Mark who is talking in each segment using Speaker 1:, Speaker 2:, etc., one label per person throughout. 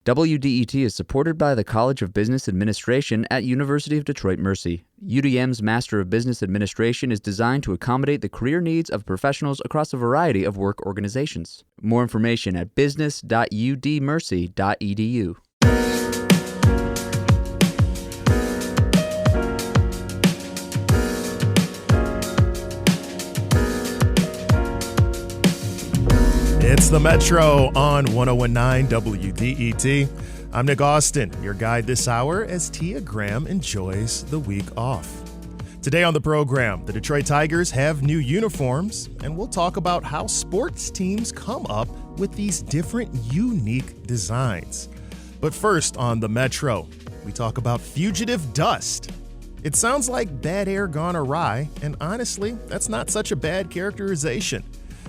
Speaker 1: WDET is supported by the College of Business Administration at University of Detroit Mercy. UDM's Master of Business Administration is designed to accommodate the career needs of professionals across a variety of work organizations. More information at business.udmercy.edu.
Speaker 2: It's the Metro on 1019 WDET. I'm Nick Austin, your guide this hour as Tia Graham enjoys the week off. Today on the program, the Detroit Tigers have new uniforms, and we'll talk about how sports teams come up with these different, unique designs. But first on the Metro, we talk about fugitive dust. It sounds like bad air gone awry, and honestly, that's not such a bad characterization.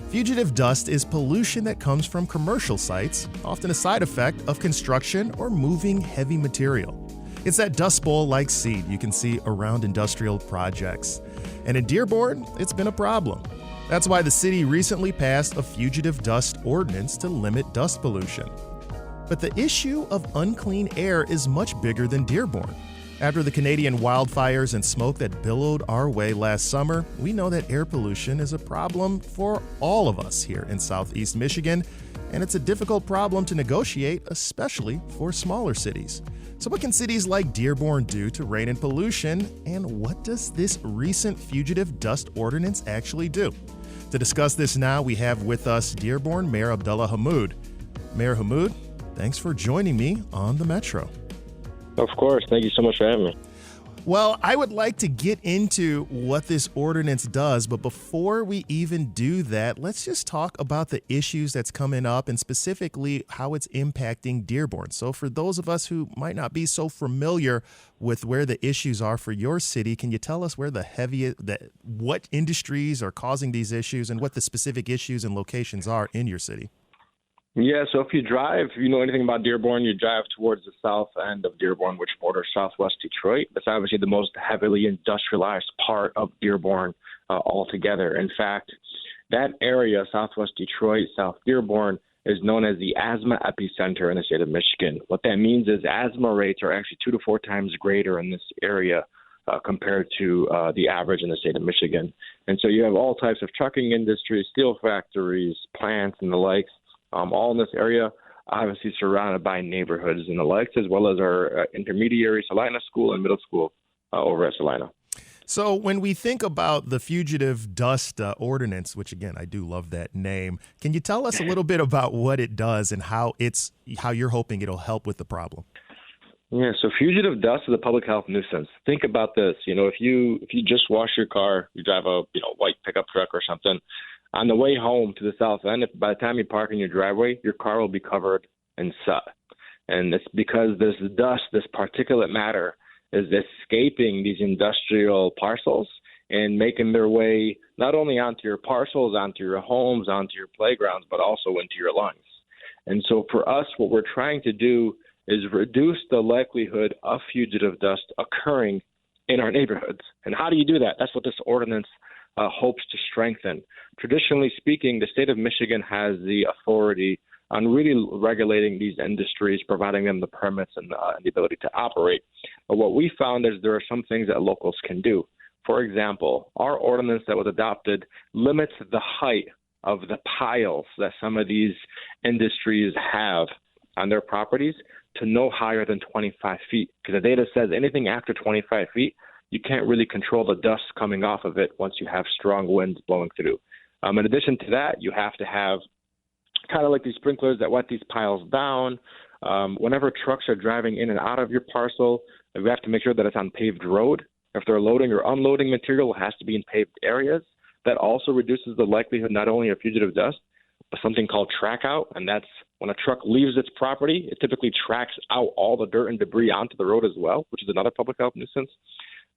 Speaker 2: Fugitive dust is pollution that comes from commercial sites, often a side effect of construction or moving heavy material. It's that dust bowl-like seed you can see around industrial projects. And in Dearborn, it's been a problem. That's why the city recently passed a fugitive dust ordinance to limit dust pollution. But the issue of unclean air is much bigger than Dearborn. After the Canadian wildfires and smoke that billowed our way last summer, we know that air pollution is a problem for all of us here in Southeast Michigan, and it's a difficult problem to negotiate, especially for smaller cities. So what can cities like Dearborn do to rein in pollution, and what does this recent fugitive dust ordinance actually do? To discuss this now, we have with us Dearborn Mayor Abdullah Hammoud. Mayor Hammoud, thanks for joining me on the Metro.
Speaker 3: Of course. Thank you so much for having me.
Speaker 2: Well, I would like to get into what this ordinance does, but before we even do that, let's just talk about the issues that's coming up and specifically how it's impacting Dearborn. So for those of us who might not be so familiar with where the issues are for your city, can you tell us where what industries are causing these issues and what the specific issues and locations are in your city?
Speaker 3: Yeah, so if you know anything about Dearborn, you drive towards the south end of Dearborn, which borders southwest Detroit. That's obviously the most heavily industrialized part of Dearborn altogether. In fact, that area, southwest Detroit, South Dearborn, is known as the asthma epicenter in the state of Michigan. What that means is asthma rates are actually 2 to 4 times greater in this area compared to the average in the state of Michigan. And so you have all types of trucking industries, steel factories, plants, and the likes. All in this area, obviously surrounded by neighborhoods and the likes, as well as our intermediary Salina School and middle school over at Salina.
Speaker 2: So when we think about the fugitive dust ordinance, which again, I do love that name, can you tell us a little bit about what it does and how you're hoping it'll help with the problem?
Speaker 3: Yeah, so fugitive dust is a public health nuisance. Think about this. If you just wash your car, you drive a white pickup truck or something. On the way home to the south end, if by the time you park in your driveway, your car will be covered in soot. And it's because this dust, this particulate matter, is escaping these industrial parcels and making their way not only onto your parcels, onto your homes, onto your playgrounds, but also into your lungs. And so for us, what we're trying to do is reduce the likelihood of fugitive dust occurring in our neighborhoods. And how do you do that? That's what this ordinance hopes to strengthen. Traditionally speaking, the state of Michigan has the authority on really regulating these industries, providing them the permits and the ability to operate. But what we found is there are some things that locals can do. For example, our ordinance that was adopted limits the height of the piles that some of these industries have on their properties to no higher than 25 feet. Because the data says anything after 25 feet, you can't really control the dust coming off of it once you have strong winds blowing through. In addition to that, you have to have kind of like these sprinklers that wet these piles down. Whenever trucks are driving in and out of your parcel, we have to make sure that it's on paved road. If they're loading or unloading material, it has to be in paved areas. That also reduces the likelihood not only of fugitive dust, but something called track out. And that's when a truck leaves its property, it typically tracks out all the dirt and debris onto the road as well, which is another public health nuisance.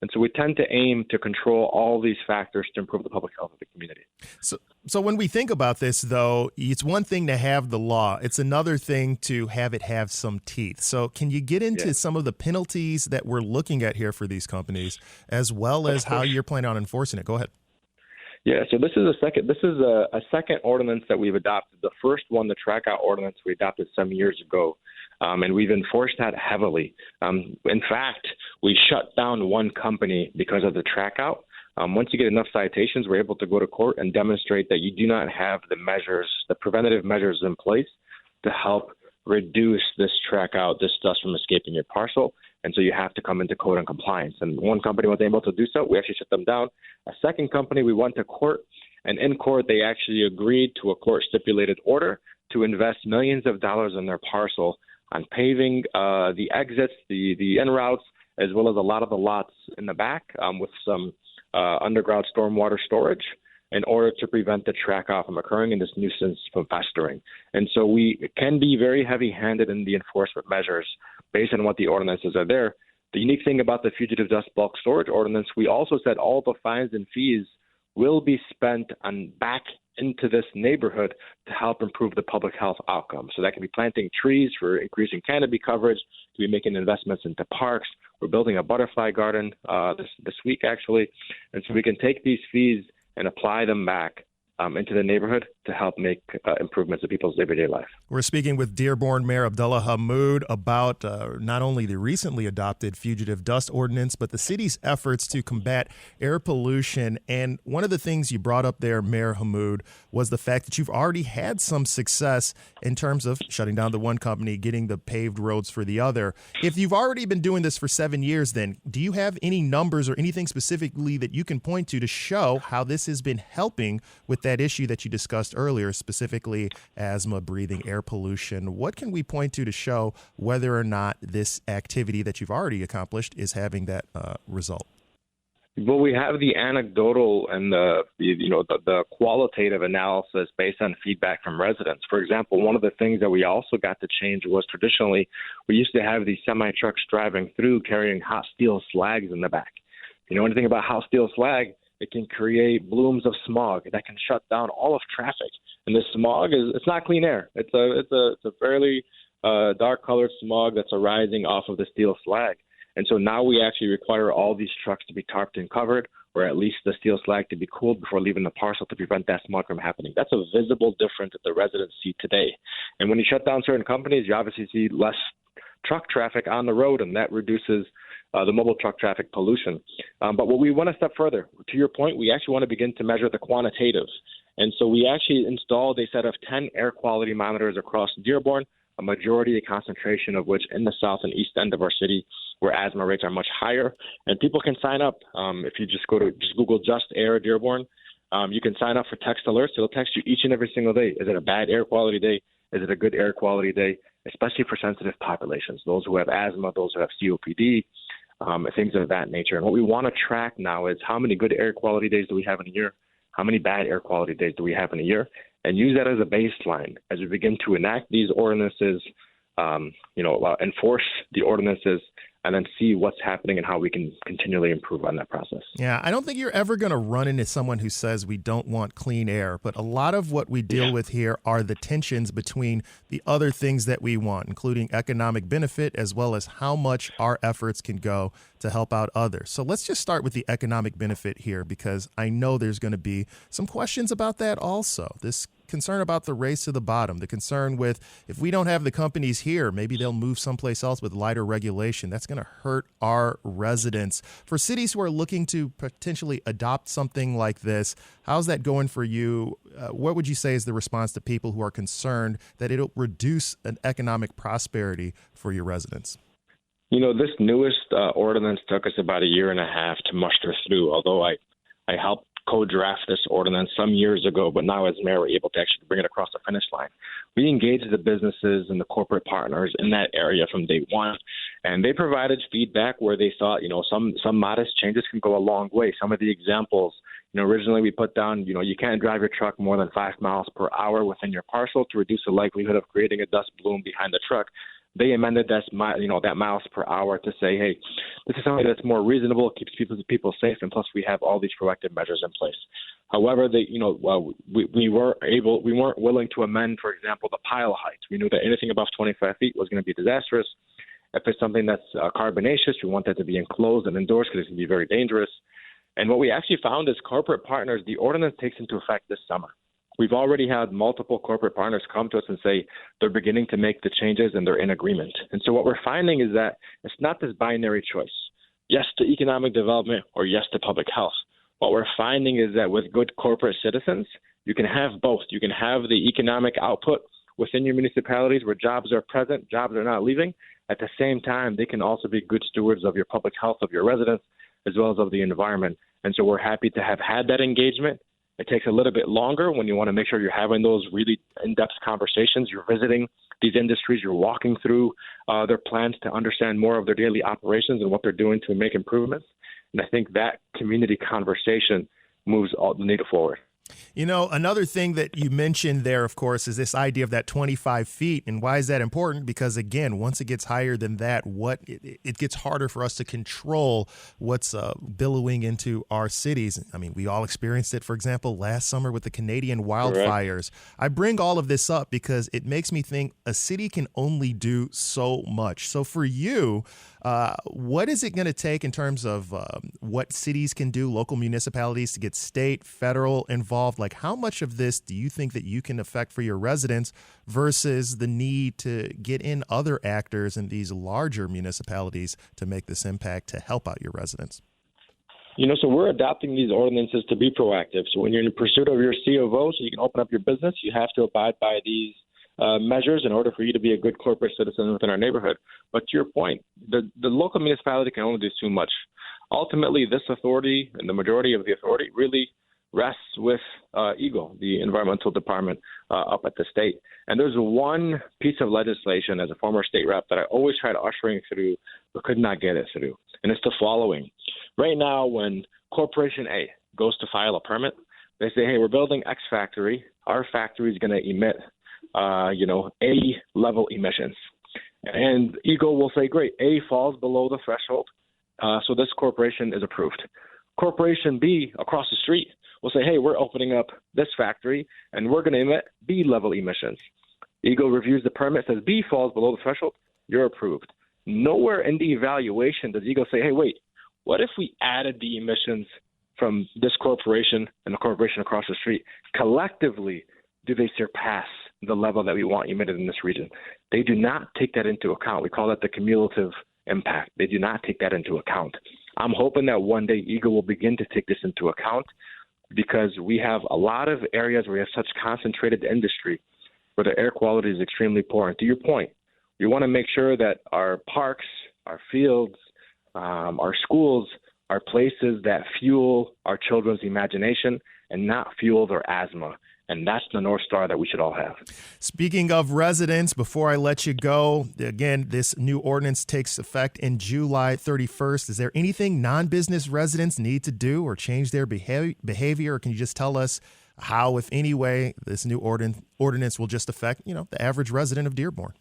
Speaker 3: And so we tend to aim to control all these factors to improve the public health of the community.
Speaker 2: So when we think about this, though, it's one thing to have the law. It's another thing to have it have some teeth. So can you get into some of the penalties that we're looking at here for these companies, as well as how you're planning on enforcing it? Go ahead.
Speaker 3: Yeah, so this is a second ordinance that we've adopted. The first one, the track out ordinance, we adopted some years ago. And we've enforced that heavily. In fact, we shut down one company because of the track out. Once you get enough citations, we're able to go to court and demonstrate that you do not have the preventative measures in place to help reduce this track out, this dust from escaping your parcel. And so you have to come into code and compliance. And one company was able to do so. We actually shut them down. A second company, we went to court. And in court, they actually agreed to a court-stipulated order to invest millions of dollars in their parcel on paving the exits, the en routes, as well as a lot of the lots in the back with some underground stormwater storage in order to prevent the track out from occurring and this nuisance from festering. And so we can be very heavy-handed in the enforcement measures based on what the ordinances are there. The unique thing about the fugitive dust bulk storage ordinance, we also said all the fines and fees will be spent on back into this neighborhood to help improve the public health outcome. So that can be planting trees for increasing canopy coverage, to be making investments into parks. We're building a butterfly garden this week, actually. And so we can take these fees and apply them back into the neighborhood to help make improvements to people's everyday life.
Speaker 2: We're speaking with Dearborn Mayor Abdullah Hammoud about not only the recently adopted fugitive dust ordinance, but the city's efforts to combat air pollution. And one of the things you brought up there, Mayor Hammoud, was the fact that you've already had some success in terms of shutting down the one company, getting the paved roads for the other. If you've already been doing this for 7 years, then do you have any numbers or anything specifically that you can point to show how this has been helping with that issue that you discussed earlier, specifically asthma, breathing, air pollution? What can we point to show whether or not this activity that you've already accomplished is having that result?
Speaker 3: Well, we have the anecdotal and the qualitative analysis based on feedback from residents. For example, one of the things that we also got to change was traditionally we used to have these semi-trucks driving through carrying hot steel slags in the back. You know anything about hot steel slag? It can create blooms of smog that can shut down all of traffic. And this smog it's not clean air. It's a fairly dark-colored smog that's arising off of the steel slag. And so now we actually require all these trucks to be tarped and covered, or at least the steel slag to be cooled before leaving the parcel to prevent that smog from happening. That's a visible difference that the residents see today. And when you shut down certain companies, you obviously see less truck traffic on the road, and that reduces the mobile truck traffic pollution. But what we want to step further, to your point, we actually want to begin to measure the quantitative. And so we actually installed a set of 10 air quality monitors across Dearborn, a majority of the concentration of which in the south and east end of our city, where asthma rates are much higher. And people can sign up. If you just Google Just Air Dearborn, you can sign up for text alerts. It'll text you each and every single day. Is it a bad air quality day? Is it a good air quality day? Especially for sensitive populations, those who have asthma, those who have COPD, things of that nature. And what we want to track now is how many good air quality days do we have in a year? How many bad air quality days do we have in a year? And use that as a baseline as we begin to enact these ordinances, enforce the ordinances, and then see what's happening and how we can continually improve on that process.
Speaker 2: Yeah, I don't think you're ever going to run into someone who says we don't want clean air, but a lot of what we deal with here are the tensions between the other things that we want, including economic benefit, as well as how much our efforts can go to help out others. So let's just start with the economic benefit here, because I know there's going to be some questions about that also. This concern about the race to the bottom, the concern with if we don't have the companies here, maybe they'll move someplace else with lighter regulation. That's going to hurt our residents. For cities who are looking to potentially adopt something like this, how's that going for you? What would you say is the response to people who are concerned that it'll reduce an economic prosperity for your residents?
Speaker 3: You know, this newest ordinance took us about 1.5 years to muster through, although I helped co-draft this ordinance some years ago, but now as mayor, we're able to actually bring it across the finish line. We engaged the businesses and the corporate partners in that area from day one, and they provided feedback where they thought, some modest changes can go a long way. Some of the examples, originally we put down, you can't drive your truck more than 5 miles per hour within your parcel to reduce the likelihood of creating a dust bloom behind the truck. They amended that miles per hour to say, hey, this is something that's more reasonable, keeps people safe, and plus we have all these proactive measures in place. However, we weren't willing to amend, for example, the pile height. We knew that anything above 25 feet was going to be disastrous. If it's something that's carbonaceous, we want that to be enclosed and indoors because it can be very dangerous. And what we actually found is corporate partners, the ordinance takes into effect this summer. We've already had multiple corporate partners come to us and say they're beginning to make the changes and they're in agreement. And so what we're finding is that it's not this binary choice, yes to economic development or yes to public health. What we're finding is that with good corporate citizens, you can have both. You can have the economic output within your municipalities where jobs are present, jobs are not leaving. At the same time, they can also be good stewards of your public health, of your residents, as well as of the environment. And so we're happy to have had that engagement. It takes a little bit longer when you want to make sure you're having those really in-depth conversations. You're visiting these industries. You're walking through their plans to understand more of their daily operations and what they're doing to make improvements. And I think that community conversation moves all the needle forward.
Speaker 2: You know, another thing that you mentioned there, of course, is this idea of that 25 feet. And why is that important? Because, again, once it gets higher than that, it gets harder for us to control what's billowing into our cities. I mean, we all experienced it, for example, last summer with the Canadian wildfires. Correct. I bring all of this up because it makes me think a city can only do so much. So for you, what is it going to take in terms of what cities can do, local municipalities, to get state, federal involved? Like, how much of this do you think that you can affect for your residents versus the need to get in other actors in these larger municipalities to make this impact to help out your residents?
Speaker 3: You know, so we're adopting these ordinances to be proactive. So when you're in pursuit of your C of O, so you can open up your business, you have to abide by these measures in order for you to be a good corporate citizen within our neighborhood. But to your point, the local municipality can only do too much. Ultimately, this authority and the majority of the authority really rests with EGLE, the environmental department up at the state. And there's one piece of legislation as a former state rep that I always try to usher through but could not get it through. And it's the following. Right now, when Corporation A goes to file a permit, they say, hey, we're building X factory. Our factory is going to emit A-level emissions. And EGLE will say, great, A falls below the threshold, so this corporation is approved. Corporation B across the street will say, hey, we're opening up this factory, and we're going to emit B-level emissions. EGLE reviews the permit, says B falls below the threshold, you're approved. Nowhere in the evaluation does EGLE say, hey, wait, what if we added the emissions from this corporation and the corporation across the street? Collectively, do they surpass the level that we want emitted in this region? They do not take that into account. We call that the cumulative impact. They do not take that into account. I'm hoping that one day EGLE will begin to take this into account because we have a lot of areas where we have such concentrated industry where the air quality is extremely poor. And to your point, we want to make sure that our parks, our fields, our schools are places that fuel our children's imagination and not fuel their asthma. And that's the North Star that we should all have.
Speaker 2: Speaking of residents, before I let you go, again, this new ordinance takes effect in July 31st. Is there anything non-business residents need to do or change their behavior? Or can you just tell us how, if any way, this new ordinance will just affect, the average resident of Dearborn?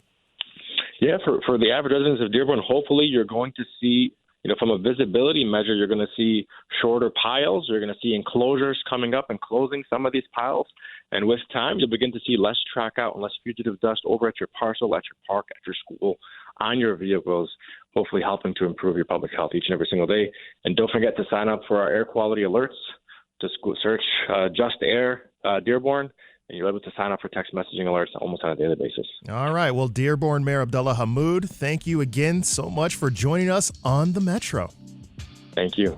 Speaker 3: Yeah, for the average residents of Dearborn, hopefully you're going to see, from a visibility measure, you're going to see shorter piles. You're going to see enclosures coming up and closing some of these piles. And with time, you'll begin to see less track out and less fugitive dust over at your parcel, at your park, at your school, on your vehicles, hopefully helping to improve your public health each and every single day. And don't forget to sign up for our air quality alerts. Just search Just Air Dearborn, and you're able to sign up for text messaging alerts almost on a daily basis. All
Speaker 2: right. Well, Dearborn Mayor Abdullah Hammoud, thank you again so much for joining us on the Metro.
Speaker 3: Thank you.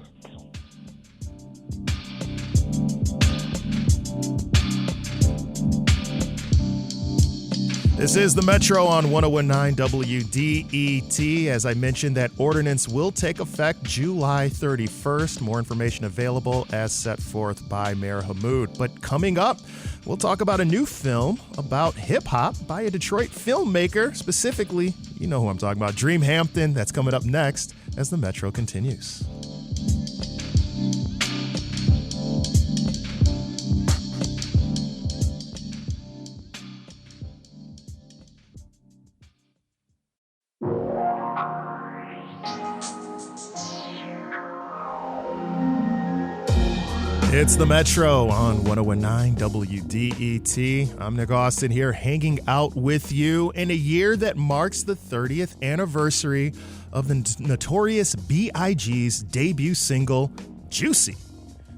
Speaker 2: This is the Metro on 101.9 WDET. As I mentioned, that ordinance will take effect July 31st. More information available as set forth by Mayor Hammoud. But coming up, we'll talk about a new film about hip-hop by a Detroit filmmaker. Specifically, you know who I'm talking about, Dream Hampton. That's coming up next as the Metro continues. It's the Metro on 101.9 WDET. I'm Nick Austin here hanging out with you in a year that marks the 30th anniversary of the notorious B.I.G.'s debut single, Juicy.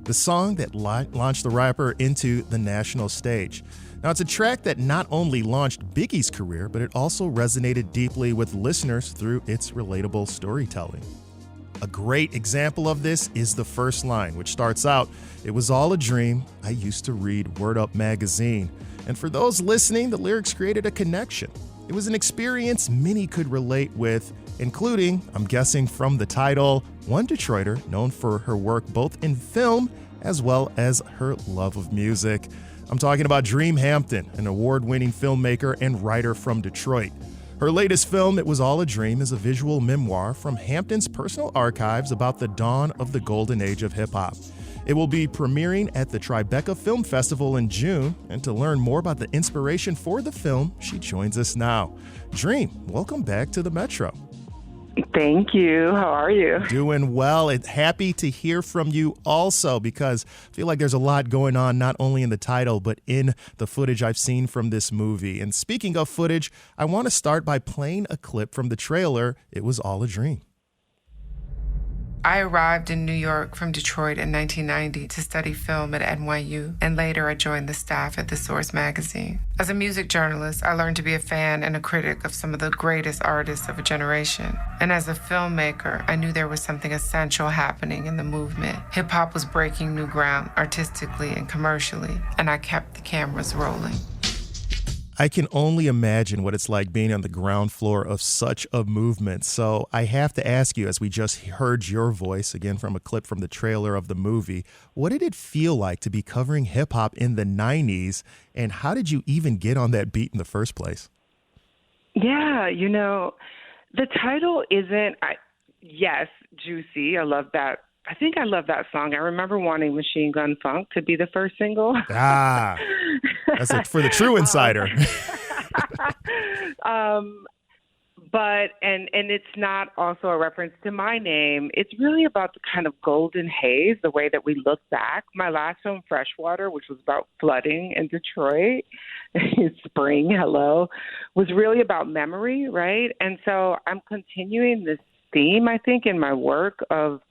Speaker 2: the song that launched the rapper into the national stage. Now, it's a track that not only launched Biggie's career, but it also resonated deeply with listeners through its relatable storytelling. A great example of this is the first line, which starts out, "It was all a dream. I used to read Word Up magazine." And for those listening, the lyrics created a connection. It was an experience many could relate with, including, I'm guessing from the title, one Detroiter known for her work both in film as well as her love of music. I'm talking about Dream Hampton, an award-winning filmmaker and writer from Detroit. Her latest film, It Was All a Dream, is a visual memoir from Hampton's personal archives about the dawn of the golden age of hip-hop. It will be premiering at the Tribeca Film Festival in June, and to learn more about the inspiration for the film, she joins us now. Dream, welcome back to the Metro.
Speaker 4: Thank you. How are you?
Speaker 2: Doing well. And happy to hear from you also, because I feel like there's a lot going on, not only in the title, but in the footage I've seen from this movie. And speaking of footage, I want to start by playing a clip from the trailer, It Was All a Dream.
Speaker 5: I arrived in New York from Detroit in 1990 to study film at NYU, and later I joined the staff at The Source magazine. As a music journalist, I learned to be a fan and a critic of some of the greatest artists of a generation. And as a filmmaker, I knew there was something essential happening in the movement. Hip-hop was breaking new ground artistically and commercially, and I kept the cameras rolling.
Speaker 2: I can only imagine what it's like being on the ground floor of such a movement. So I have to ask you, as we just heard your voice, again from a clip from the trailer of the movie, what did it feel like to be covering hip-hop in the 90s, and how did you even get on that beat in the first place?
Speaker 4: Yeah, the title isn't, yes, juicy. I love that. I think I love that song. I remember wanting Machine Gun Funk to be the first single.
Speaker 2: Ah, that's it for the true insider.
Speaker 4: But it's not also a reference to my name. It's really about the kind of golden haze, the way that we look back. My last film, Freshwater, which was about flooding in Detroit, spring, hello, was really about memory, right? And so I'm continuing this theme, I think, in my work of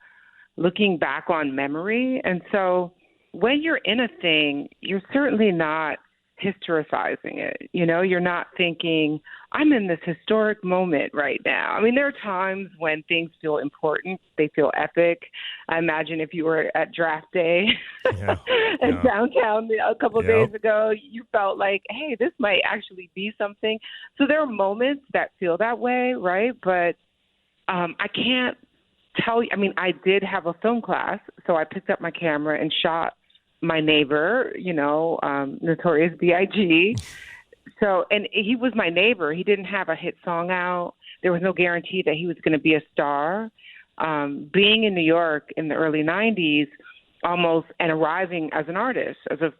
Speaker 4: looking back on memory. And so when you're in a thing, you're certainly not historicizing it. You're not thinking, I'm in this historic moment right now. I mean, there are times when things feel important. They feel epic. I imagine if you were at draft day in downtown a couple of days ago, you felt like, hey, this might actually be something. So there are moments that feel that way, right? But I can't tell you, I did have a film class, so I picked up my camera and shot my neighbor, Notorious B.I.G. So, and he was my neighbor. He didn't have a hit song out. There was no guarantee that he was going to be a star. Being in New York in the early 90s, almost, and arriving as an artist, as a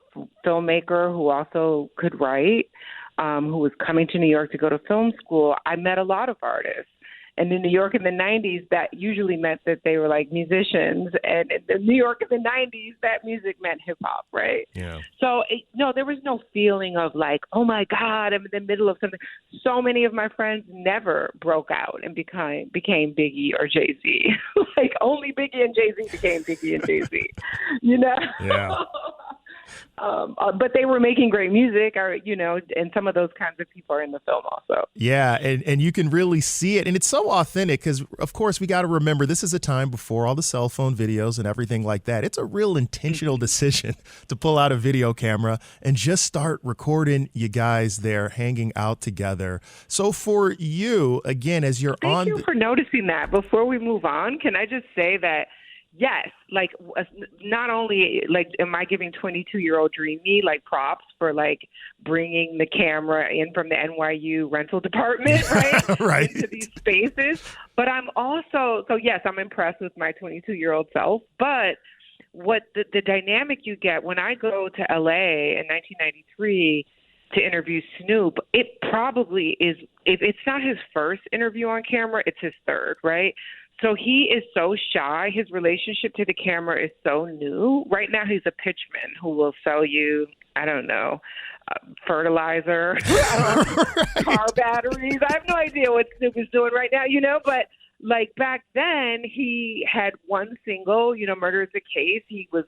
Speaker 4: filmmaker who also could write, who was coming to New York to go to film school, I met a lot of artists. And in New York in the 90s, that usually meant that they were like musicians. And in New York in the 90s, that music meant hip hop, right?
Speaker 2: Yeah.
Speaker 4: So, there was no feeling of like, oh my God, I'm in the middle of something. So many of my friends never broke out and became Biggie or Jay-Z. Like only Biggie and Jay-Z became Biggie and Jay-Z,
Speaker 2: Yeah.
Speaker 4: But they were making great music, and some of those kinds of people are in the film also.
Speaker 2: Yeah, and you can really see it. And it's so authentic because, of course, we got to remember this is a time before all the cell phone videos and everything like that. It's a real intentional decision to pull out a video camera and just start recording you guys there hanging out together. So for you, again, as you're
Speaker 4: Thank you for noticing that. Before we move on, can I just say that yes, like not only like am I giving 22-year-old Dreamy like props for like bringing the camera in from the NYU rental department, right?
Speaker 2: Right.
Speaker 4: Into these spaces, but I'm also yes, I'm impressed with my 22-year-old self, but what the dynamic you get when I go to LA in 1993 to interview Snoop, it probably is, if it's not his first interview on camera, it's his third, right? So he is so shy. His relationship to the camera is so new. Right now, he's a pitchman who will sell you, I don't know, fertilizer, car batteries. I have no idea what Snoop is doing right now, but like back then, he had one single, Murder is the Case. He was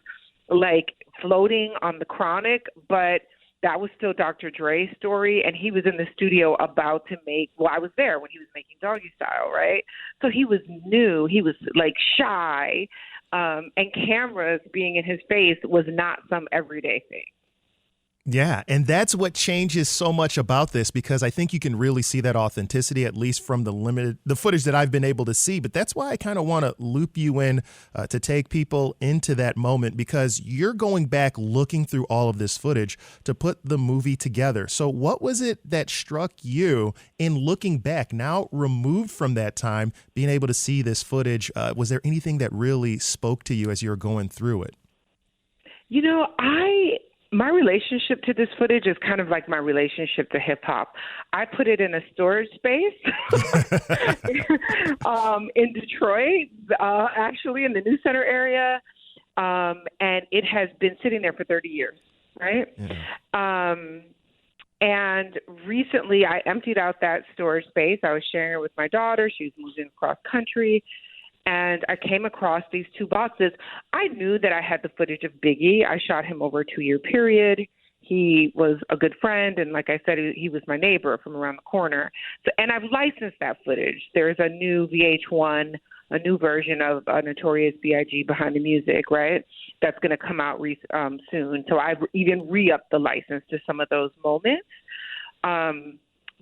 Speaker 4: like floating on the Chronic, but that was still Dr. Dre's story, and he was in the studio about to make, well, I was there when he was making Doggy Style, right? So he was new, he was like shy, and cameras being in his face was not some everyday thing.
Speaker 2: Yeah, and that's what changes so much about this, because I think you can really see that authenticity, at least from the footage that I've been able to see. But that's why I kind of want to loop you in to take people into that moment, because you're going back looking through all of this footage to put the movie together. So what was it that struck you in looking back, now removed from that time, being able to see this footage? Was there anything that really spoke to you as you were going through it?
Speaker 4: You know, my relationship to this footage is kind of like my relationship to hip hop. I put it in a storage space in Detroit, actually in the New Center area, and it has been sitting there for 30 years, right? Yeah. And recently I emptied out that storage space. I was sharing it with my daughter. She was moving across country. And I came across these two boxes. I knew that I had the footage of Biggie. I shot him over a 2-year period. He was a good friend, and like I said, he was my neighbor from around the corner. So, and I've licensed that footage. There's a new VH1, a new version of Notorious B.I.G. Behind the Music, right? That's going to come out soon. So I've even re-upped the license to some of those moments.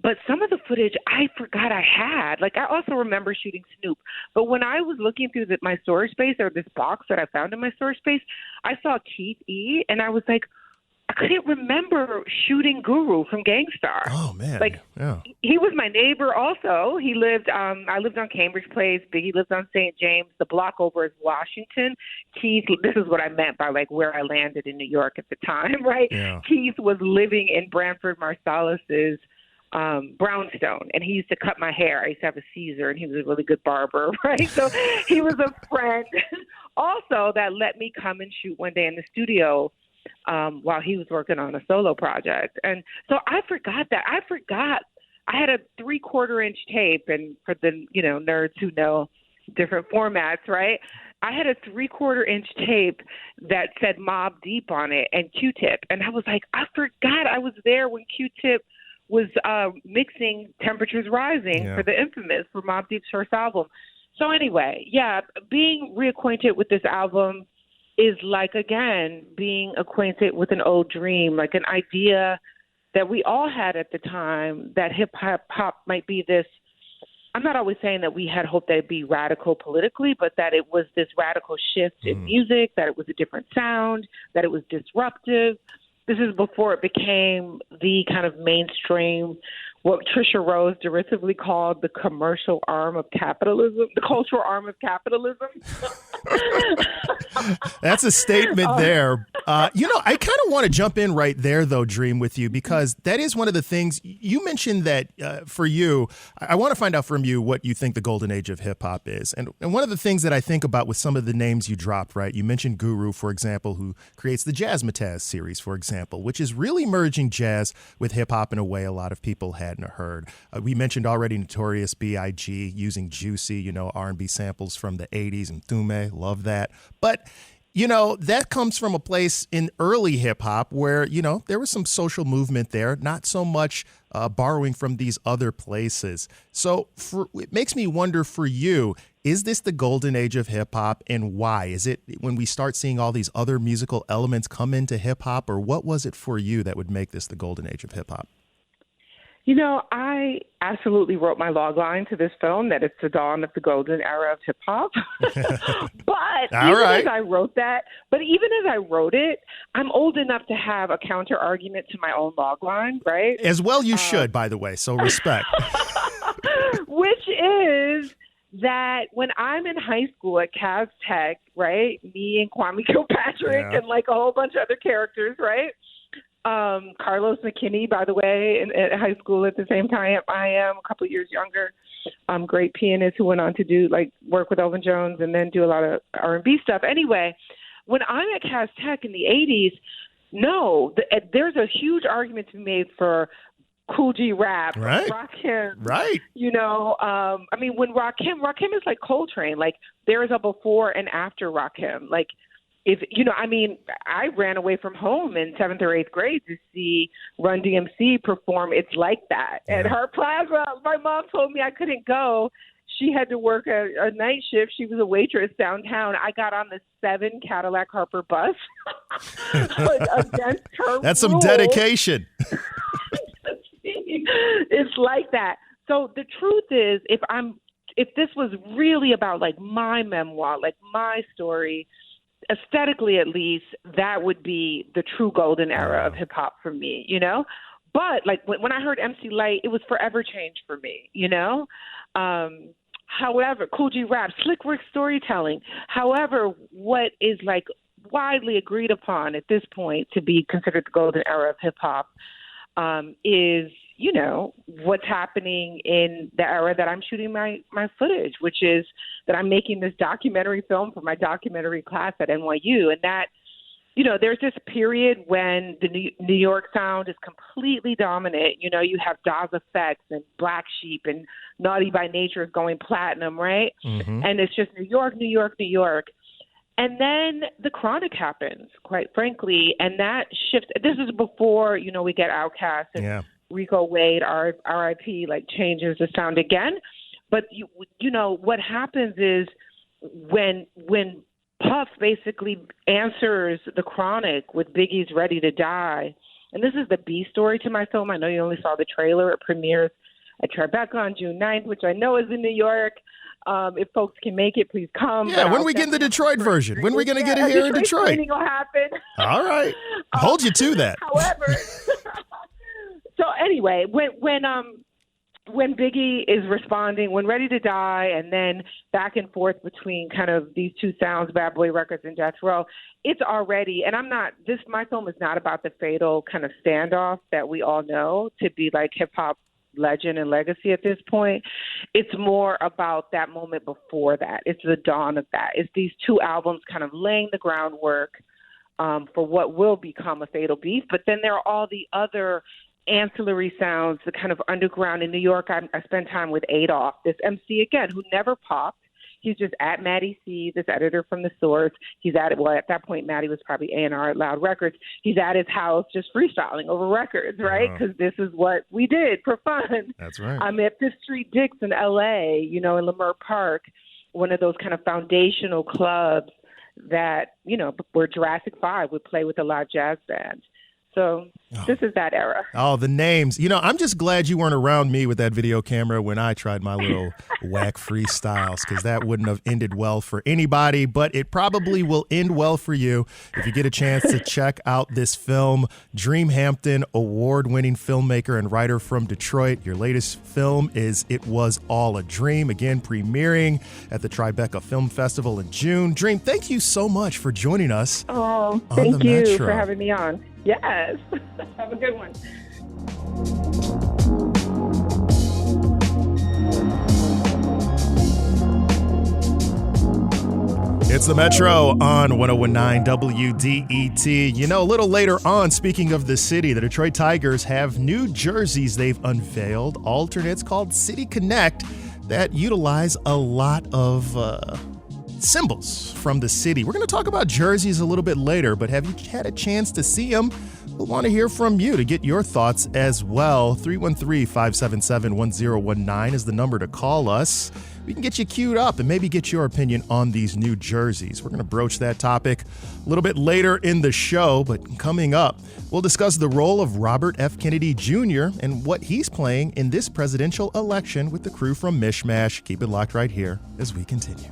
Speaker 4: But some of the footage I forgot I had. Like, I also remember shooting Snoop. But when I was looking through my storage space, or this box that I found in my storage space, I saw Keith E., and I was like, I couldn't remember shooting Guru from Gang Starr.
Speaker 2: Oh, man.
Speaker 4: Like,
Speaker 2: yeah.
Speaker 4: He was my neighbor also. He lived, I lived on Cambridge Place. Biggie lived on St. James. The block over is Washington. Keith, this is what I meant by, like, where I landed in New York at the time, right? Yeah. Keith was living in Branford Marsalis's brownstone, and he used to cut my hair. I used to have a Caesar, and he was a really good barber, right? So he was a friend also that let me come and shoot one day in the studio while he was working on a solo project. And so I forgot that. I had a 3/4-inch tape, and for the nerds who know different formats, right? I had a 3/4-inch tape that said Mobb Deep on it and Q-Tip, and I was like, I forgot I was there when Q-Tip was mixing Temperatures Rising for the infamous, for Mobb Deep's first album. So anyway, yeah, being reacquainted with this album is like, again, being acquainted with an old dream, like an idea that we all had at the time, that hip-hop might be this. I'm not always saying that we had hoped that it'd be radical politically, but that it was this radical shift in music, that it was a different sound, that it was disruptive. This is before it became the kind of mainstream, what Trisha Rose derisively called the commercial arm of capitalism, the cultural arm of capitalism.
Speaker 2: That's a statement there. I kind of want to jump in right there, though, Dream, with you, because that is one of the things you mentioned that for you, I want to find out from you what you think the golden age of hip hop is. And one of the things that I think about with some of the names you dropped, right? You mentioned Guru, for example, who creates the Jazzmatazz series, for example, which is really merging jazz with hip hop in a way a lot of people hadn't heard. We mentioned already Notorious B.I.G. using juicy, R&B samples from the 80s and Thume. Love that. But that comes from a place in early hip hop where, there was some social movement there, not so much borrowing from these other places. So it makes me wonder for you, is this the golden age of hip hop, and why? Is it when we start seeing all these other musical elements come into hip hop, or what was it for you that would make this the golden age of hip hop?
Speaker 4: I absolutely wrote my log line to this film that it's the dawn of the golden era of hip hop. But as I wrote it, I'm old enough to have a counter argument to my own log line, right?
Speaker 2: As well you should, by the way, so respect.
Speaker 4: Which is that when I'm in high school at Cavs Tech, right, me and Kwame Kilpatrick and like a whole bunch of other characters, right? Carlos McKinney, by the way, at high school at the same time I am, a couple of years younger. Great pianist who went on to do work with Elvin Jones and then do a lot of R&B stuff. Anyway, when I'm at Cass Tech in the 80s, there's a huge argument to be made for Cool G Rap,
Speaker 2: right.
Speaker 4: Rakim,
Speaker 2: right?
Speaker 4: When Rakim is like Coltrane. Like there is a before and after Rakim. Like if, I ran away from home in 7th or 8th grade to see Run DMC perform It's Like That at her plaza. My mom told me I couldn't go. She had to work a night shift. She was a waitress downtown. I got on the 7 Cadillac Harper bus against her
Speaker 2: That's some
Speaker 4: rule.
Speaker 2: dedication.
Speaker 4: It's like that. So the truth is, if this was really about like my memoir, like my story, aesthetically at least, that would be the true golden era of hip hop for me, But like when I heard MC Lyte, it was forever changed for me, However, Cool G Rap, Slick Rick storytelling. However, what is like widely agreed upon at this point to be considered the golden era of hip hop is, what's happening in the era that I'm shooting my footage, which is that I'm making this documentary film for my documentary class at NYU. And that, there's this period when the New York sound is completely dominant. You have Daz Effects and Black Sheep and Naughty by Nature is going platinum, right? Mm-hmm. And it's just New York, New York, New York. And then the Chronic happens, quite frankly, and that shifts. This is before, we get Outkast and Rico Wade, R.I.P., like changes the sound again. But, what happens is when Puff basically answers the Chronic with Biggie's Ready to Die, and this is the B story to my film. I know you only saw the trailer. It premieres at Tribeca on June 9th, which I know is in New York. If folks can make it, please come.
Speaker 2: Yeah, when are we getting the Detroit version? When are we going to get it here in Detroit?
Speaker 4: Screening will happen.
Speaker 2: All right. Hold you to that.
Speaker 4: However, so anyway, when Biggie is responding, when Ready to Die, and then back and forth between kind of these two sounds, Bad Boy Records and Death Row, it's already, and my film is not about the fatal kind of standoff that we all know to be like hip hop legend and legacy at this point. It's more about that moment before that. It's the dawn of that. It's these two albums kind of laying the groundwork for what will become a fatal beef. But then there are all the other ancillary sounds, the kind of underground in New York. I spent time with Adolph, this MC again, who never popped. He's just at Maddie C, this editor from The Source. He's at that point, Maddie was probably A&R at Loud Records. He's at his house just freestyling over records, right? Because this is what we did for fun.
Speaker 2: That's right.
Speaker 4: I'm at Fifth Street Dick's in L.A., in Leimert Park, one of those kind of foundational clubs that, where Jurassic 5 would play with a live jazz band. So this is that era.
Speaker 2: Oh, the names. I'm just glad you weren't around me with that video camera when I tried my little whack freestyles, because that wouldn't have ended well for anybody, but it probably will end well for you if you get a chance to check out this film. Dream Hampton, award-winning filmmaker and writer from Detroit. Your latest film is It Was All a Dream, again, premiering at the Tribeca Film Festival in June. Dream, thank you so much for joining us.
Speaker 4: Oh, thank you for having me on. Yes. Have a good one.
Speaker 2: It's the Metro on 101.9 WDET. A little later on, speaking of the city, the Detroit Tigers have new jerseys they've unveiled, alternates called City Connect, that utilize a lot of symbols from the city. We're going to talk about jerseys a little bit later, but have you had a chance to see them? We'll want to hear from you to get your thoughts as well. 313-577-1019 is the number to call us. We can get you queued up and maybe get your opinion on these new jerseys. We're going to broach that topic a little bit later in the show, but coming up, we'll discuss the role of Robert F. Kennedy Jr. and what he's playing in this presidential election with the crew from Mishmash. Keep it locked right here as we continue.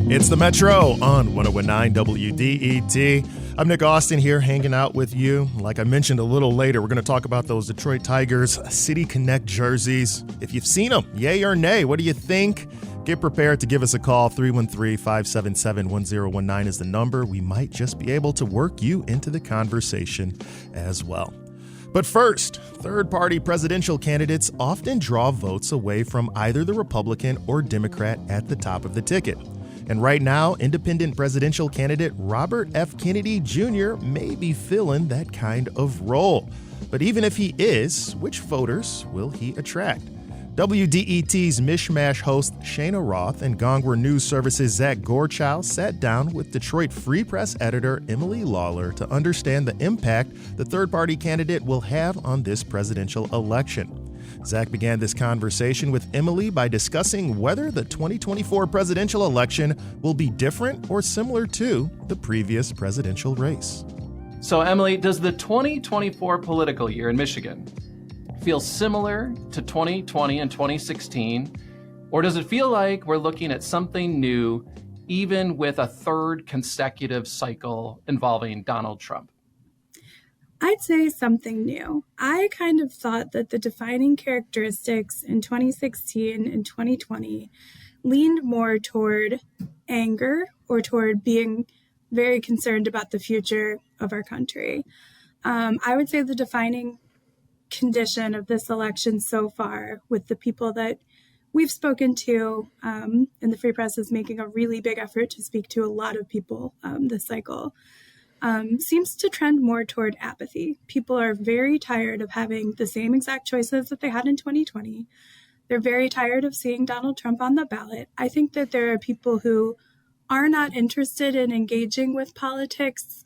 Speaker 2: It's the Metro on 101.9 WDET. I'm Nick Austin here hanging out with you. Like I mentioned a little later, we're going to talk about those Detroit Tigers City Connect jerseys. If you've seen them, yay or nay, what do you think? Get prepared to give us a call. 313-577-1019 is the number. We might just be able to work you into the conversation as well. But first, third-party presidential candidates often draw votes away from either the Republican or Democrat at the top of the ticket. And right now, independent presidential candidate Robert F. Kennedy Jr. may be filling that kind of role. But even if he is, which voters will he attract? WDET's Mishmash host Shayna Roth and Gongwer News Service's Zach Gorchow sat down with Detroit Free Press editor Emily Lawler to understand the impact the third-party candidate will have on this presidential election. Zach began this conversation with Emily by discussing whether the 2024 presidential election will be different or similar to the previous presidential race.
Speaker 6: So, Emily, does the 2024 political year in Michigan feel similar to 2020 and 2016, or does it feel like we're looking at something new, even with a third consecutive cycle involving Donald Trump?
Speaker 7: I'd say something new. I kind of thought that the defining characteristics in 2016 and 2020 leaned more toward anger or toward being very concerned about the future of our country. I would say the defining condition of this election so far, with the people that we've spoken to, and the Free Press is making a really big effort to speak to a lot of people this cycle, seems to trend more toward apathy. People are very tired of having the same exact choices that they had in 2020. They're very tired of seeing Donald Trump on the ballot. I think that there are people who are not interested in engaging with politics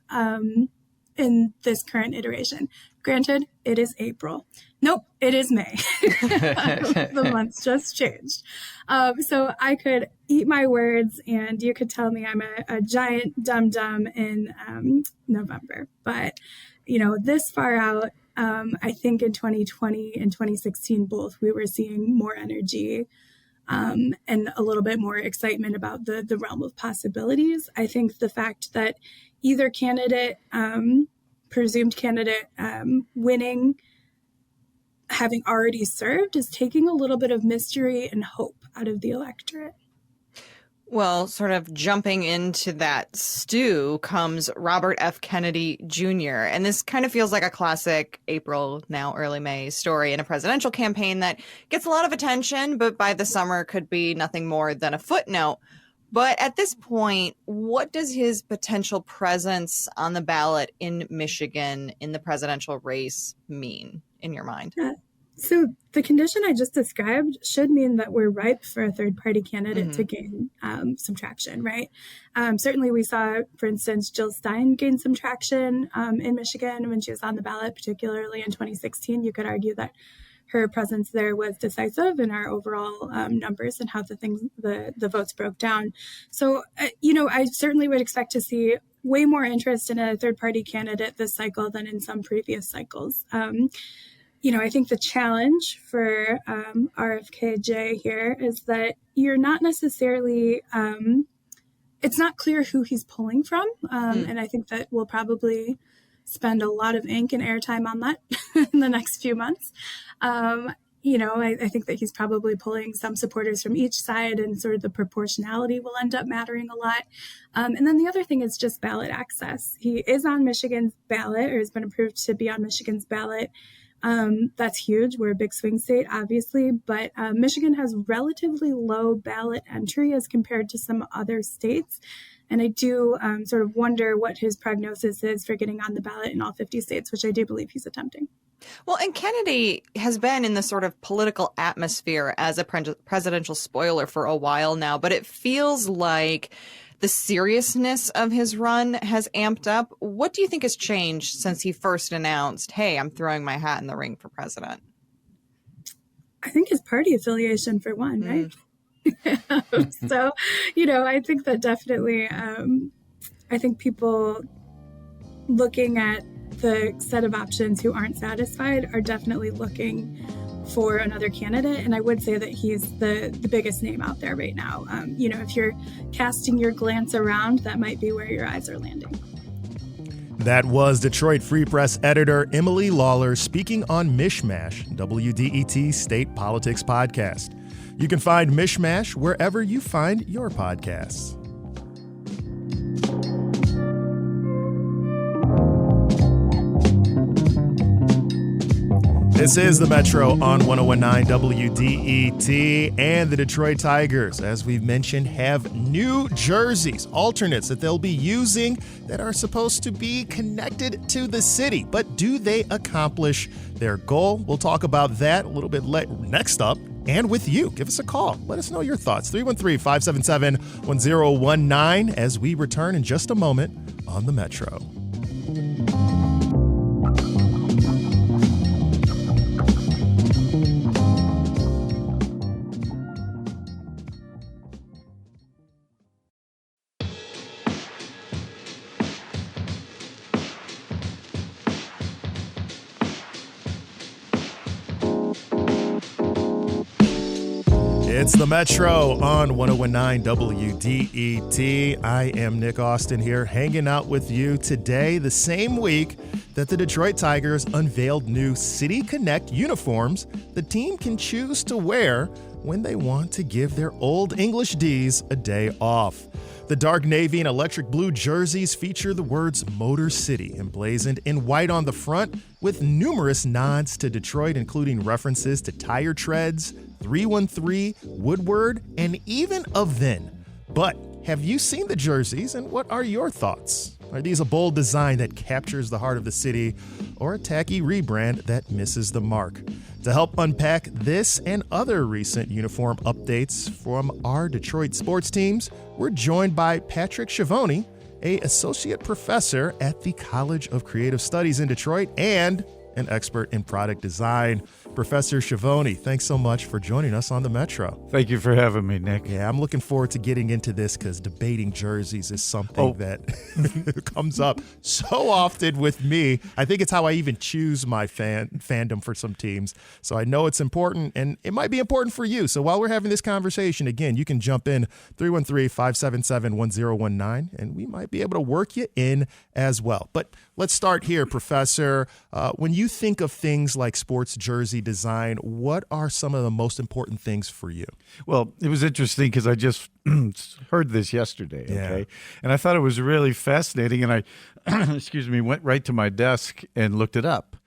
Speaker 7: in this current iteration. Granted, it is April. Nope, it is May. The months just changed. So I could eat my words and you could tell me I'm a giant dum-dum in November. But, this far out, I think in 2020 and 2016, both, we were seeing more energy and a little bit more excitement about the realm of possibilities. I think the fact that either candidate, presumed candidate winning, having already served, is taking a little bit of mystery and hope out of the electorate.
Speaker 8: Well, sort of jumping into that stew comes Robert F. Kennedy Jr. And this kind of feels like a classic April, now early May story in a presidential campaign that gets a lot of attention, but by the summer could be nothing more than a footnote. But at this point, what does his potential presence on the ballot in Michigan in the presidential race mean in your mind?
Speaker 7: So the condition I just described should mean that we're ripe for a third-party candidate to gain some traction, right? Certainly we saw, for instance, Jill Stein gain some traction in Michigan when she was on the ballot, particularly in 2016. You could argue that her presence there was decisive in our overall numbers and how the votes broke down. So, I certainly would expect to see way more interest in a third-party candidate this cycle than in some previous cycles. I think the challenge for RFKJ here is that you're not necessarily, it's not clear who he's pulling from. And I think that we'll probably spend a lot of ink and airtime on that in the next few months. I think that he's probably pulling some supporters from each side, and sort of the proportionality will end up mattering a lot. And then the other thing is just ballot access. He is on Michigan's ballot, or has been approved to be on Michigan's ballot. That's huge. We're a big swing state, obviously, but Michigan has relatively low ballot entry as compared to some other states. And I do sort of wonder what his prognosis is for getting on the ballot in all 50 states, which I do believe he's attempting.
Speaker 8: Well, and Kennedy has been in the sort of political atmosphere as a presidential spoiler for a while now, but it feels like the seriousness of his run has amped up. What do you think has changed since he first announced, hey, I'm throwing my hat in the ring for president?
Speaker 7: I think his party affiliation, for one, right? So, I think that definitely, I think people looking at the set of options who aren't satisfied are definitely looking for another candidate. And I would say that he's the biggest name out there right now. If you're casting your glance around, that might be where your eyes are landing.
Speaker 2: That was Detroit Free Press editor Emily Lawler speaking on Mishmash, WDET State Politics Podcast. You can find Mishmash wherever you find your podcasts. This is the Metro on 101.9 WDET, and the Detroit Tigers, as we've mentioned, have new jerseys, alternates that they'll be using that are supposed to be connected to the city. But do they accomplish their goal? We'll talk about that a little bit next up. And with you, give us a call. Let us know your thoughts. 313-577-1019 as we return in just a moment on the Metro. It's the Metro on 101.9 WDET. I am Nick Austin here, hanging out with you today, the same week that the Detroit Tigers unveiled new City Connect uniforms the team can choose to wear when they want to give their old English Ds a day off. The dark navy and electric blue jerseys feature the words Motor City emblazoned in white on the front, with numerous nods to Detroit, including references to tire treads, 313, Woodward, and even a VIN. But have you seen the jerseys, and what are your thoughts? Are these a bold design that captures the heart of the city, or a tacky rebrand that misses the mark? To help unpack this and other recent uniform updates from our Detroit sports teams, we're joined by Patrick Schiavone, an associate professor at the College of Creative Studies in Detroit and an expert in product design. Professor Schiavone, thanks so much for joining us on the Metro.
Speaker 9: Thank you for having me, Nick.
Speaker 2: Yeah, I'm looking forward to getting into this because debating jerseys is something that comes up so often with me. I think it's how I even choose my fandom for some teams. So I know it's important, and it might be important for you. So while we're having this conversation, again, you can jump in 313-577-1019, and we might be able to work you in as well. But let's start here, Professor. When you think of things like sports jersey design, what are some of the most important things for you?
Speaker 9: Well, it was interesting because I just heard this yesterday, okay? And I thought it was really fascinating, and I, went right to my desk and looked it up.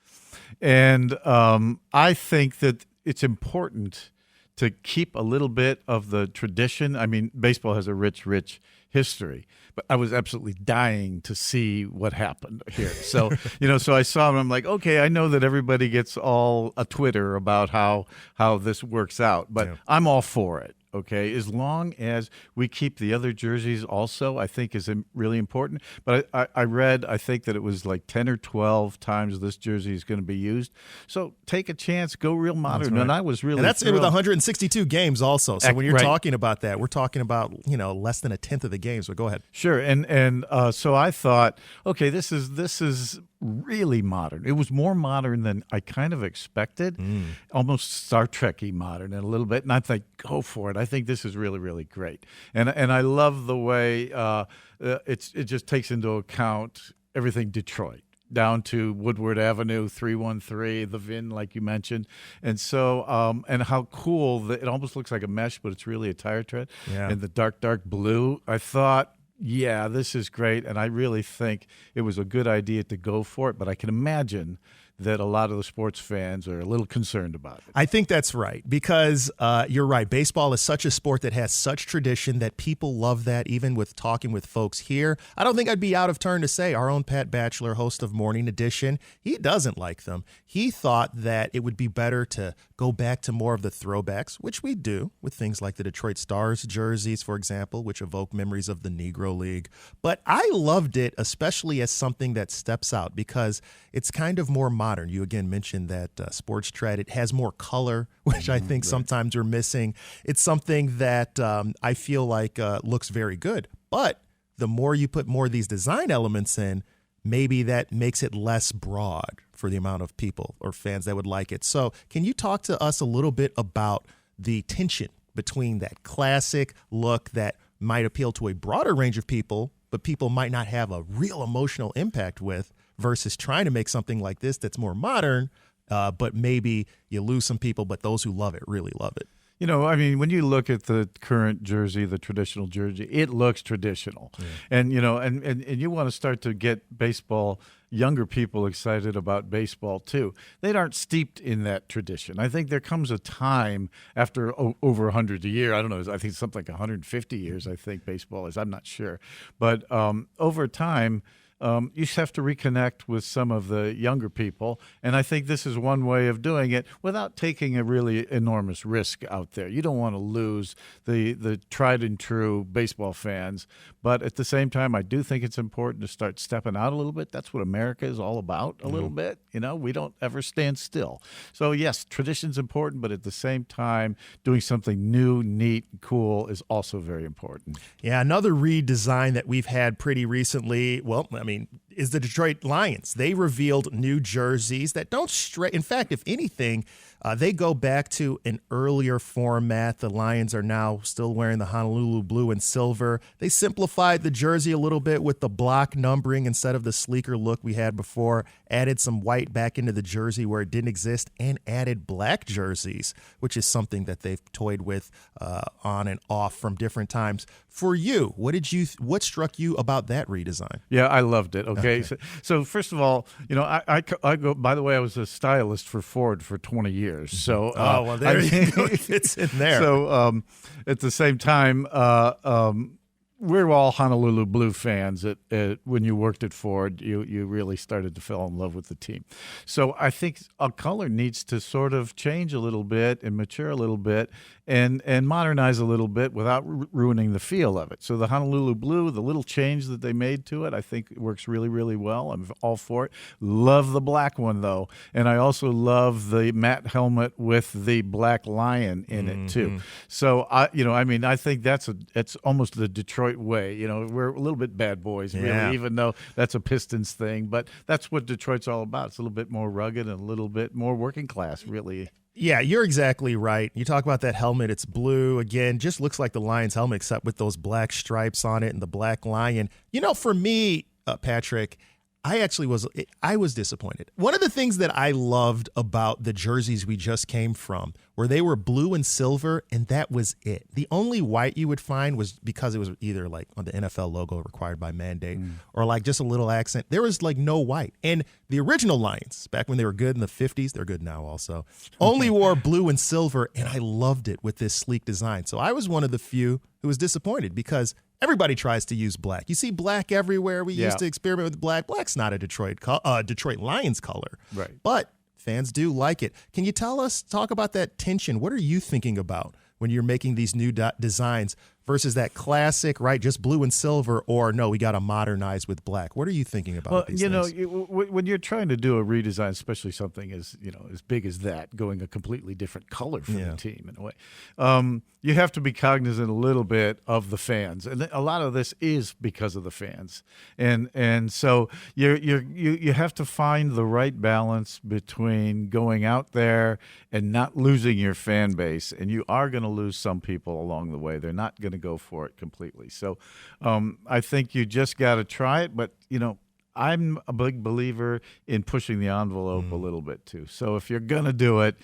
Speaker 9: And I think that it's important to keep a little bit of the tradition. I mean, baseball has a rich history, but I was absolutely dying to see what happened here. So, so I saw him, and I'm like, okay, I know that everybody gets all a Twitter about how this works out, but I'm all for it. Okay, as long as we keep the other jerseys also, I think is really important. But I read, I think that it was like 10 or 12 times this jersey is going to be used. So take a chance, go real modern. Right. And I was really
Speaker 2: And that's
Speaker 9: thrilled.
Speaker 2: With 162 games also. So when you're talking about that, we're talking about, less than a tenth of the games. So go ahead.
Speaker 9: Sure. And so I thought, okay, this is really modern. It was more modern than I kind of expected, almost Star Trek-y modern and a little bit. And I think, go for it. I think this is really, really great. And I love the way it just takes into account everything Detroit, down to Woodward Avenue, 313, the VIN, like you mentioned. And so, and how cool, it almost looks like a mesh, but it's really a tire tread. Yeah. And the dark blue, I thought, yeah, this is great, and I really think it was a good idea to go for it, but I can imagine that a lot of the sports fans are a little concerned about it.
Speaker 2: I think that's right, because you're right. Baseball is such a sport that has such tradition that people love that, even with talking with folks here. I don't think I'd be out of turn to say our own Pat Batchelor, host of Morning Edition, he doesn't like them. He thought that it would be better to go back to more of the throwbacks, which we do with things like the Detroit Stars jerseys, for example, which evoke memories of the Negro League. But I loved it, especially as something that steps out, because it's kind of more modern. You again mentioned that sports tread. It has more color, which I think sometimes we're missing. It's something that I feel like looks very good. But the more you put more of these design elements in, maybe that makes it less broad for the amount of people or fans that would like it. So can you talk to us a little bit about the tension between that classic look that might appeal to a broader range of people, but people might not have a real emotional impact with, versus trying to make something like this that's more modern, but maybe you lose some people, but those who love it really love it?
Speaker 9: You know, I mean, when you look at the current jersey, the traditional jersey, it looks traditional. Yeah. And, you know, and you want to start to get baseball, younger people excited about baseball too. They aren't steeped in that tradition. I think there comes a time after over 100 a year. I don't know. I think something like 150 years, I think baseball is. I'm not sure. But over time, you just have to reconnect with some of the younger people. And I think this is one way of doing it without taking a really enormous risk out there. You don't want to lose the tried and true baseball fans. But at the same time, I do think it's important to start stepping out a little bit. That's what America is all about, a little bit. You know, we don't ever stand still. So, yes, tradition's important, but at the same time, doing something new, neat, cool is also very important.
Speaker 2: Yeah, another redesign that we've had pretty recently, well, I mean, is the Detroit Lions. They revealed new jerseys that don't stray. In fact, if anything, they go back to an earlier format. The Lions are now still wearing the Honolulu blue and silver. They simplified the jersey a little bit with the block numbering instead of the sleeker look we had before, added some white back into the jersey where it didn't exist, and added black jerseys, which is something that they've toyed with on and off from different times. For you, what struck you about that redesign?
Speaker 9: Yeah, I loved it. Okay. So first of all, you know, I go, by the way, I was a stylist for Ford for 20 years. So,
Speaker 2: well, there you go. It fits in there.
Speaker 9: So, at the same time, we're all Honolulu Blue fans. When you worked at Ford, you really started to fall in love with the team. So I think a color needs to sort of change a little bit and mature a little bit and modernize a little bit without ruining the feel of it. So the Honolulu Blue, the little change that they made to it, I think it works really, really well. I'm all for it. Love the black one, though. And I also love the matte helmet with the black lion in it, too. So, I think it's almost the Detroit way. You know, we're a little bit bad boys, really, even though that's a Pistons thing. But that's what Detroit's all about. It's a little bit more rugged and a little bit more working class, really.
Speaker 2: Yeah, you're exactly right. You talk about that helmet. It's blue. Again, just looks like the Lions helmet, except with those black stripes on it and the black lion. You know, for me, Patrick, I was disappointed. One of the things that I loved about the jerseys we just came from were they were blue and silver, and that was it. The only white you would find was because it was either like on the NFL logo required by mandate or like just a little accent. There was like no white. And the original Lions, back when they were good in the 50s, they're good now also, only wore blue and silver, and I loved it with this sleek design. So I was one of the few who was disappointed because everybody tries to use black. You see black everywhere. We used to experiment with black. Black's not a Detroit Lions color.
Speaker 9: Right.
Speaker 2: But fans do like it. Can you talk about that tension? What are you thinking about when you're making these new designs versus that classic, right, just blue and silver, or no, we got to modernize with black? What are you thinking about these things?
Speaker 9: When you're trying to do a redesign, especially something as big as that, going a completely different color for the team in a way, you have to be cognizant a little bit of the fans, and a lot of this is because of the fans, and so you have to find the right balance between going out there and not losing your fan base, and you are going to lose some people along the way. They're not going to go for it completely. So I think you just got to try it, but I'm a big believer in pushing the envelope a little bit too. So if you're going to do it,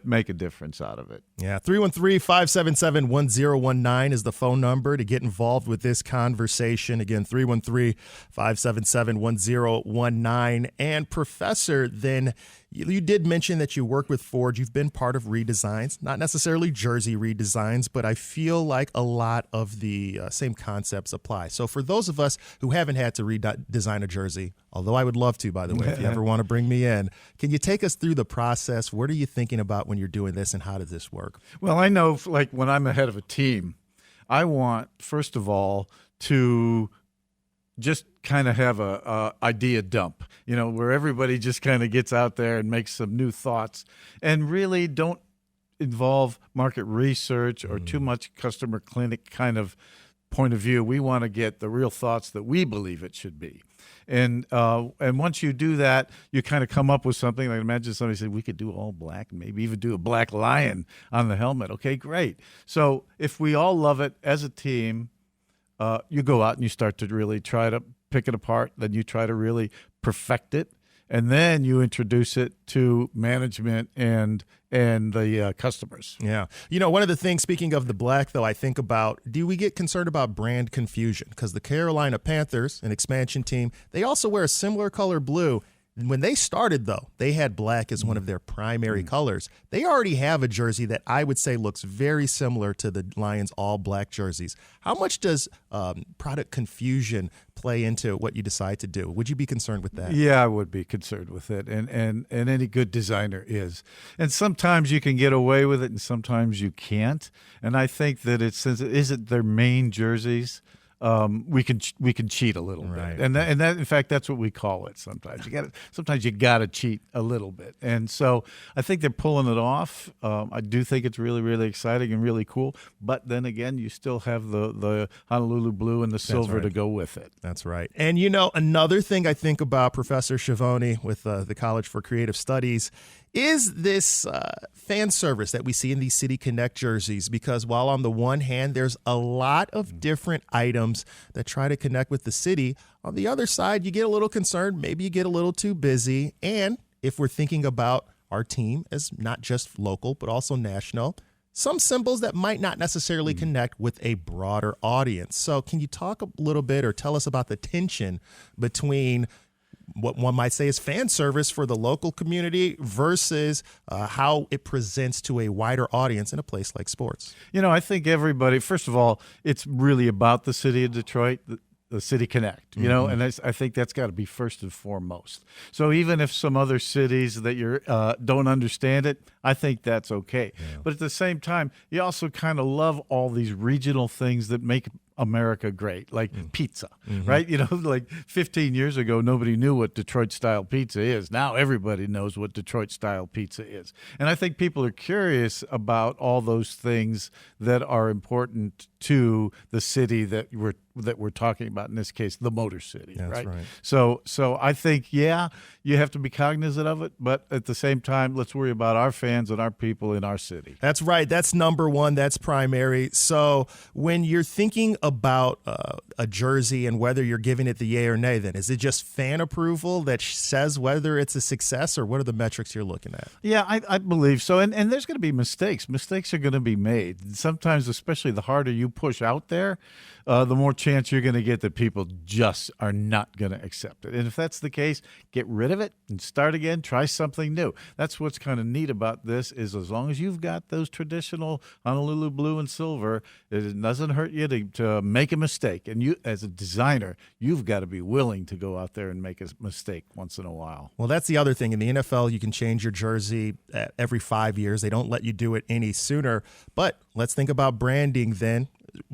Speaker 9: make a difference out of it.
Speaker 2: Yeah, 313-577-1019 is the phone number to get involved with this conversation. Again, 313-577-1019. And Professor, then you did mention that you work with Ford. You've been part of redesigns, not necessarily jersey redesigns, but I feel like a lot of the same concepts apply. So for those of us who haven't had to redesign a jersey, although I would love to, by the way, if you ever want to bring me in, can you take us through the process? What are you thinking about when you're doing this, and how does this work?
Speaker 9: Well, I know, like when I'm ahead of a team, I want, first of all, to just kind of have a idea dump, where everybody just kind of gets out there and makes some new thoughts and really don't involve market research or too much customer clinic kind of point of view. We want to get the real thoughts that we believe it should be. And once you do that, you kind of come up with something. Like imagine somebody said, we could do all black, and maybe even do a black lion on the helmet. Okay, great. So if we all love it as a team, you go out and you start to really try to pick it apart. Then you try to really perfect it. and then you introduce it to management and the customers.
Speaker 2: Yeah. One of the things, speaking of the black, though, I think about, do we get concerned about brand confusion? Because the Carolina Panthers, an expansion team, they also wear a similar color blue. When they started, though, they had black as one of their primary colors. They already have a jersey that I would say looks very similar to the Lions all-black jerseys. How much does product confusion play into what you decide to do? Would you be concerned with that?
Speaker 9: Yeah, I would be concerned with it, and any good designer is. And sometimes you can get away with it, and sometimes you can't. And I think that since it isn't their main jerseys, we can cheat a little bit, and that in fact that's what we call it. Sometimes you got to cheat a little bit, and so I think they're pulling it off. I do think it's really, really exciting and really cool. But then again, you still have the Honolulu blue and the silver to go with it.
Speaker 2: That's right. And another thing I think about, Professor Schiavone with the College for Creative Studies, is this fan service that we see in these City Connect jerseys, because while on the one hand, there's a lot of different items that try to connect with the city, on the other side, you get a little concerned, maybe you get a little too busy. And if we're thinking about our team as not just local, but also national, some symbols that might not necessarily connect with a broader audience. So can you talk a little bit or tell us about the tension between what one might say is fan service for the local community versus how it presents to a wider audience in a place like sports?
Speaker 9: I think everybody, first of all, it's really about the city of Detroit, the City Connect, and I think that's got to be first and foremost. So even if some other cities that you don't understand it, I think that's okay. Yeah. But at the same time, you also kind of love all these regional things that make America great, like pizza, right? Like 15 years ago, nobody knew what Detroit-style pizza is. Now everybody knows what Detroit-style pizza is. And I think people are curious about all those things that are important to the city that we're talking about, in this case, the Motor City, right? So I think, you have to be cognizant of it, but at the same time, let's worry about our fans and our people in our city.
Speaker 2: That's right. That's number one. That's primary. So when you're thinking about a jersey and whether you're giving it the yay or nay, then is it just fan approval that says whether it's a success, or what are the metrics you're looking at?
Speaker 9: Yeah, I believe so. And there's going to be mistakes. Mistakes are going to be made. Sometimes, especially the harder you push out there, the more chance you're going to get that people just are not going to accept it. And if that's the case, get rid of it and start again. Try something new. That's what's kind of neat about this, is as long as you've got those traditional Honolulu blue and silver, it doesn't hurt you to make a mistake. And you, as a designer, you've got to be willing to go out there and make a mistake once in a while.
Speaker 2: Well, that's the other thing. In the NFL, you can change your jersey every 5 years. They don't let you do it any sooner. But let's think about branding then.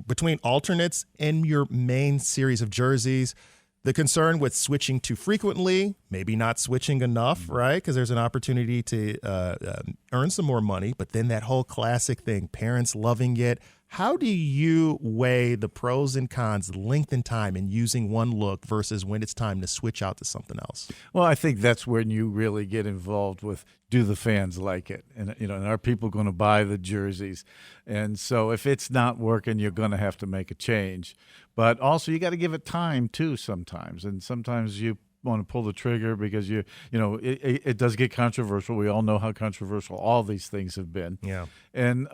Speaker 2: Between alternates and your main series of jerseys, the concern with switching too frequently, maybe not switching enough, right? Because there's an opportunity to earn some more money. But then that whole classic thing, parents loving it. How do you weigh the pros and cons, the length and time in using one look versus when it's time to switch out to something else?
Speaker 9: Well, I think that's when you really get involved with, do the fans like it? And, and are people going to buy the jerseys? And so if it's not working, you're going to have to make a change. But also you got to give it time too sometimes. And sometimes you want to pull the trigger because it does get controversial. We all know how controversial all these things have been. Yeah. And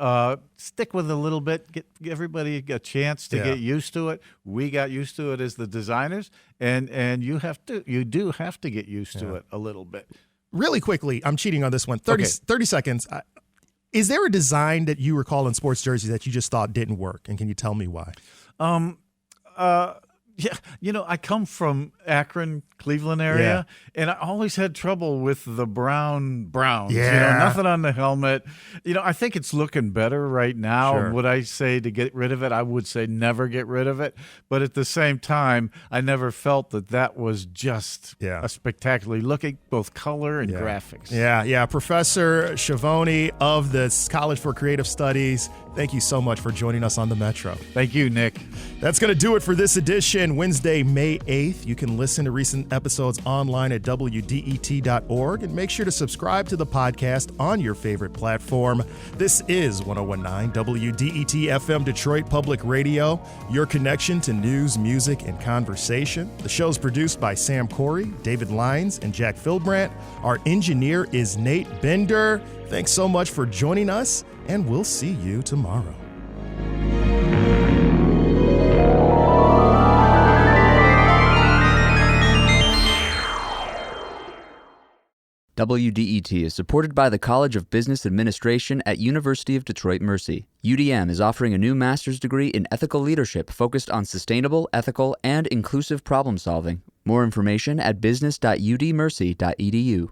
Speaker 9: stick with it a little bit. Give everybody a chance to get used to it. We got used to it as the designers, and you do have to get used to it a little bit.
Speaker 2: Really quickly, I'm cheating on this one. 30 seconds. Is there a design that you recall in sports jerseys that you just thought didn't work? And can you tell me why?
Speaker 9: Yeah, I come from Akron, Cleveland area, and I always had trouble with the browns. Yeah. Nothing on the helmet. I think it's looking better right now. Sure. Would I say to get rid of it? I would say never get rid of it. But at the same time, I never felt that was just a spectacularly looking, both color and graphics.
Speaker 2: Yeah. Professor Schiavone of the College for Creative Studies, Thank you so much for joining us on the Metro.
Speaker 9: Thank you, Nick.
Speaker 2: That's going to do it for this edition, Wednesday, May 8th. You can listen to recent episodes online at WDET.org and make sure to subscribe to the podcast on your favorite platform. This is 1019 WDET FM Detroit Public Radio, your connection to news, music, and conversation. The show's produced by Sam Corey, David Lyons, and Jack Philbrandt. Our engineer is Nate Bender. Thanks so much for joining us, and we'll see you tomorrow.
Speaker 1: WDET is supported by the College of Business Administration at University of Detroit Mercy. UDM is offering a new master's degree in ethical leadership focused on sustainable, ethical, and inclusive problem solving. More information at business.udmercy.edu.